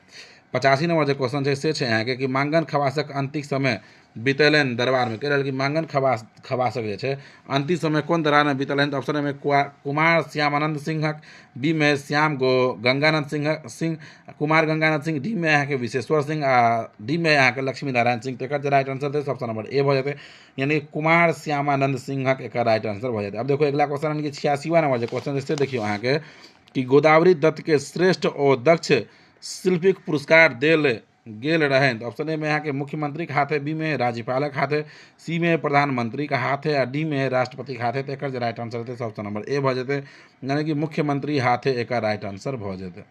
85 नंबर जो क्वेश्चन है से यहाँ के कि मांगन खवासक अंतिम समय बितेलनि दरबार में, कह रहा कि मांगन खवासक जे छै अंतिम समय कोन दरबार में बितेलनि, तो ऑप्शन में कुमार श्यामानंद सिंहक, बी में श्याम गंगानंद सिंह, कुमार गंगानंद सिंह, डी में यहाँ के विशेश्वर सिंह आ डी में यहाँ के लक्ष्मी नारायण सिंह। तो एक राइट आंसर है ऑप्शन नंबर ए भऽ जेतै, यानी कुमार श्यामानंद सिंहक एक राइट आंसर भऽ जेतै। अब देखो अगला क्वेश्चन यानी कि 86वां नंबर जो क्वेश्चन है देखियो अहाँ के कि गोदावरी दत्त के श्रेष्ठ और दक्ष शिल्पीक पुरस्कार देल गेल रहें। तो ऑप्शन ए में यहाँ के मुख्यमंत्री के हाथ है, बी में राज्यपालक हाथ है, सी में प्रधानमंत्री का हाथ है, डी में राष्ट्रपति के हाथ है। तो एक राइट आंसर है ऑप्शन नंबर ए भऽ जेतै, यानी कि मुख्यमंत्री हाथ है एक राइट आंसर भऽ जेतै।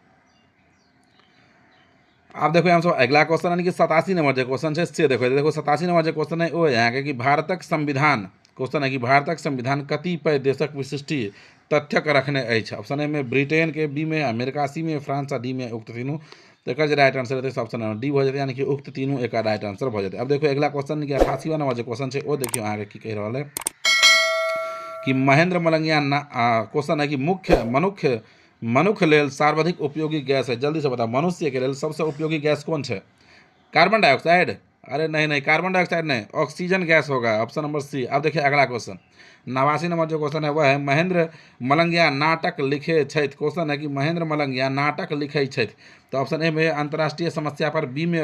अब देखो हम सब अगला क्वेश्चन यानी कि 87 नंबर जो क्वेश्चन है से देखो 87 नंबर जो क्वेश्चन है वो यहाँ के कि भारतक संविधान, क्वेश्चन है कि भारतक संविधान कतिपय देशक विशिष्टि तथ्यक रखने अछि। ऑप्शन ए में ब्रिटेन के, बी में अमेरिका, सी में फ्रांस आ डी में उक्त तीनों। तो एक राइट आंसर हेतै ऑप्शन नंबर डी भऽ जेतै, यानी कि उक्त तीनों एक राइट आंसर भऽ जेतै। अब देखो अगला क्वेश्चन कि 88वां नंबर जो क्वेश्चन है वो देखियो अहाँ के की कहि रहल है कि महेंद्र मलंगिया क्वेश्चन है कि मनुख लेल सर्वाधिक उपयोगी गैस है, जल्दी से बताओ मनुष्य के लेल सबसे उपयोगी गैस कौन है? Carbon dioxide? अरे नहीं, कार्बन डाइऑक्साइड नहीं, ऑक्सीजन गैस होगा, ऑप्शन नंबर सी। अब देखिए अगला क्वेश्चन 89 नंबर जो क्वेश्चन है वह है महेंद्र मलंगिया नाटक लिखे छथि। क्वेश्चन है कि महेंद्र मलंगिया नाटक लिखे छथि। तो ऑप्शन ए में अंतर्राष्ट्रीय समस्या पर, बी में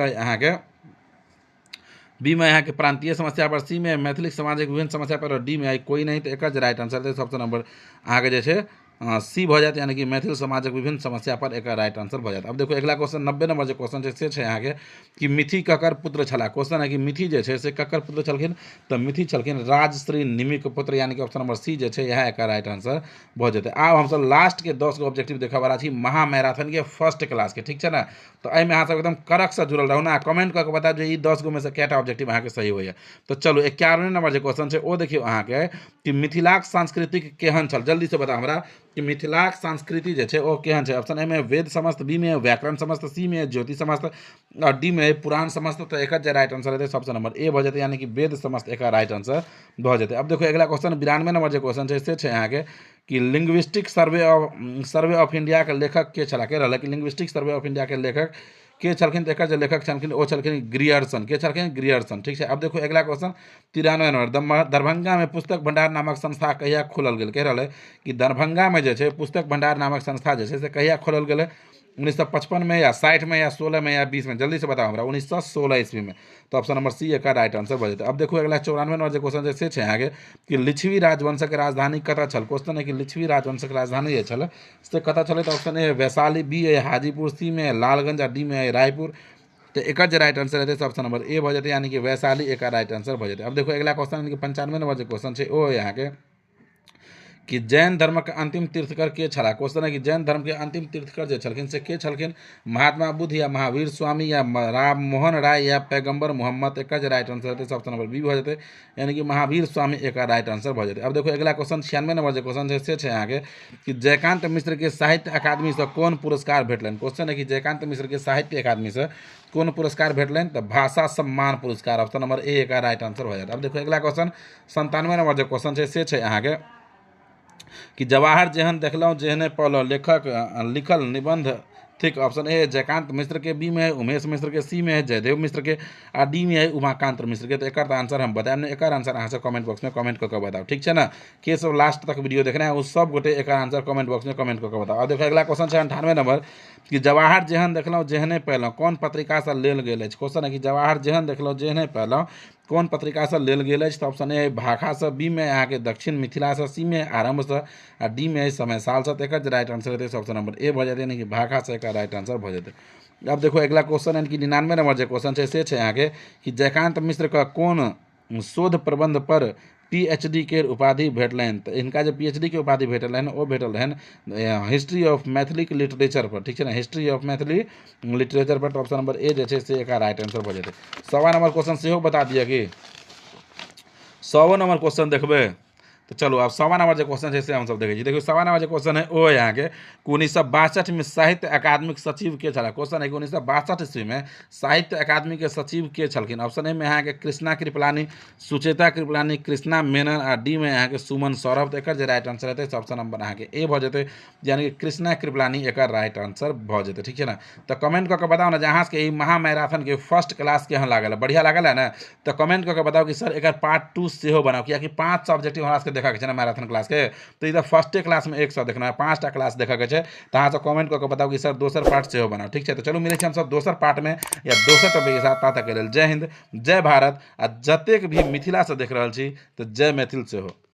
यहाँ के प्रांतीय समस्या पर, सी में मैथिली सामाजिक विभिन्न समस्या पर और डी में कोई नहीं। तो एक राइट आंसर है ऑप्शन नंबर अहाँ के जे सी भऽ जाए, यानी कि मैथिल समाजक विभिन्न समस्या पर एक राइट आंसर भऽ जाए। अब देखो अगला क्वेश्चन 90 नंबर जो क्वेश्चन है से यहाँ के कि मिथि ककर पुत्र छला। क्वेश्चन है कि मिथि जे है से ककर पुत्र छलखिन, तो मिथि छलखिन राजश्री निमिक पुत्र, यानी कि ऑप्शन नंबर सी जे है यहाँ एक राइट आंसर भऽ जेतै। आब हमसब लास्ट के 10 गो ऑब्जेक्टिव देखा वाला छी महा मैराथन के फर्स्ट क्लास के, ठीक है ना। तो एहिमे अहाँ सब एकदम कड़क से जुड़ल रहू ना, कमेंट करके बताओ जो 10 गो में से कैटा ऑब्जेक्टिव अहाँ के सही होइए। तो चलो 51 नंबर जो क्वेश्चन है वो देखियो अहाँ के कि मिथिलाक सांस्कृतिक केहन छल, जल्दी से बताओ हमरा कि मिथिलाक संस्कृति जे छै ओ केहन छै। ऑप्शन ए में वेद समस्त, बी में व्याकरण समस्त, सी में ज्योति समस्त और डी में पुराण समस्त। तो एक राइट आंसर है ऑप्शन नंबर ए भऽ जेतै, यानी कि वेद समस्त एक राइट आंसर भऽ जेतै। अब देखो अगला क्वेश्चन 92 नंबर जो क्वेश्चन है से छै यहाँ के कि लिंग्विस्टिक सर्वे ऑफ इंडिया के लेखक के छला, कह रहा है कि लिंग्विस्टिक सर्वे ऑफ इंडिया के लेखक के छलखिन। तो एकर लेखक छलखिन ओ छलखिन ग्रियर्सन, के छलखिन ग्रियर्सन, ठीक है। अब देखो अगला क्वेश्चन 93 नंबर दरभंगा में पुस्तक भंडार नामक संस्था कहिया खोलल गेल, कह रहा है कि दरभंगा में जो पुस्तक भंडार नामक संस्था जो है से कहिया खोलल गेल, 1955 में या 60 में या 16 में या 20 में, जल्दी से बताओ हमरा। 1916 ईस्वी में। तो ऑप्शन नंबर सी एक राइट आंसर भऽ जेतै। अब देखो अगला 94 नंबर जो क्वेश्चन से छै आगे कि लिच्छवी राजवंशक राजधानी कतऽ छल। क्वेश्चन है कि लिच्छवी राजवंशक राजधानी जे छल से कतऽ छलै। तो ऑप्शन ए वैशाली, बी है हाजीपुर, सी में लालगंज और डी में है रायपुर। तो एक राइट आंसर है ऑप्शन नंबर ए भऽ जेतै, यानी कि वैशाली एक राइट आंसर भऽ जेतै। अब देखो अगला क्वेश्चन यानी कि 95 नंबर जो क्वेश्चन है वो यहाँ के कि जैन धर्म के अंतिम तीर्थकर के छला। क्वेश्चन है कि जैन धर्म के अंतिम तीर्थकर जे छलखिन से के छलखिन, महात्मा बुद्ध या महावीर स्वामी या राम मोहन राय या पैगंबर मोहम्मद। एक राइट आंसर है ऑप्शन नंबर बी भऽ जेतै, यानी कि महावीर स्वामी एक राइट आंसर भऽ जेतै। अब देखो अगला क्वेश्चन 96 नंबर जो क्वेश्चन है से छै आगे कि जयकांत मिश्र के साहित्य अकादमी से कोन पुरस्कार भेटलनि। क्वेश्चन है कि जयकांत मिश्र के साहित्य अकादमी से कोन पुरस्कार भेटलनि, तो भाषा सम्मान पुरस्कार। ऑप्शन नंबर ए एक राइट आंसर भऽ जेतै। अब देखो अगला क्वेश्चन 97 नंबर जो क्वेश्चन है से छै अहाँ के कि जवाहर जेहन देखलहुँ जेहने पढ़लहुँ लेखक लिखल निबंध ठीक। ऑप्शन ए जयकांत मिश्र के, बी में है उमेश मिश्र के, सी में है जयदेव मिश्र के और डी में है उमाकांत मिश्र के। तो एक आंसर हम बताएं, एक आंसर अहाँ से कमेंट बॉक्स में कमेंट करके बताओ, ठीक है ना। के सब लास्ट तक वीडियो देखना है उस सब गोटे एक आंसर कमेंट बॉक्स में कमेंट करके बताओ। और देखो अगला क्वेश्चन है 98 नंबर कि जवाहर जेहन देखलहुँ जेहने पढ़लहुँ कोन पत्रिका से लेल गेल अछि। क्वेश्चन है कि जवाहर जेहन देखलहुँ जेहने पढ़लहुँ कोन पत्रिका से लेल गेल अछि। तो ऑप्शन ए भाखा से, बी में यहाँ के दक्षिण मिथिला से, सी में आरंभ से और डी में समय साल से। तो एक राइट आंसर है ऑप्शन नंबर ए भऽ जेतै, यानी कि भाखा से एक राइट आंसर भऽ जेतै। अब देखो अगला क्वेश्चन है कि 99 नंबर जो क्वेश्चन है से छै यहाँ के कि जयकांत मिश्र का कोन शोध प्रबंध पर PhD के उपाधि भेटलनि तऽ हिनका जे PhD के उपाधि भेटल रहनि ओ भेटल रहनि हिस्ट्री ऑफ मैथिलिक लिटरेचर पर, ठीक छै ने, हिस्ट्री ऑफ मैथिली लिटरेचर पर। तऽ ऑप्शन नंबर ए जे छै से एकर राइट आंसर भऽ जेतै। 100वां नंबर क्वेश्चन सेहो बता दिअ कि 100 नंबर क्वेश्चन देखबै तो चलो अब 100वां नंबर जो क्वेश्चन है से हम सब देखे छी। देखियो 100वां नंबर जो क्वेश्चन है वो है यहाँ के 1962 में साहित्य अकादमिक सचिव के छला। क्वेश्चन है कि 1962 ईस्वी में साहित्य अकादमी के सचिव के छलखिन। ऑप्शन ए में यहाँ के कृष्णा कृपलानी, सुचेता कृपलानी, कृष्णा मेनन आ डी में यहाँ के सुमन सौरभ। तो एक राइट आंसर है ऑप्शन नंबर यहाँ के ए भ जेते, यानी कि कृष्णा कृपलानी एक राइट आंसर भ जेते, ठीक है ना। तो कमेंट करके बताओ ना जहाँ के महा मैराथन के फर्स्ट क्लास के यहाँ लागल है, बढ़िया लागल है ना। तो कमेंट करके बताओ कि सर एक पार्ट 2 सेहो बनाओ, कियाकि 5 सब्जेक्टिव हमरा सबके देखा के छै ना मैराथन क्लास के। तो इधर फर्स्टे क्लास में 100 देखना है, 5टा क्लास देखा के छै। तो अहाँ सब कमेंट करके बताओ कि सर दोसर पार्ट सेहो बनाओ, ठीक है। तो चलो मिले हम सब दोसर पार्ट में या दोसर टॉपिक के साथ। ता तक के लेल जय हिंद, जय भारत। आ जतेक भी मिथिला से देख रहल छी तो जय मैथिल से हो।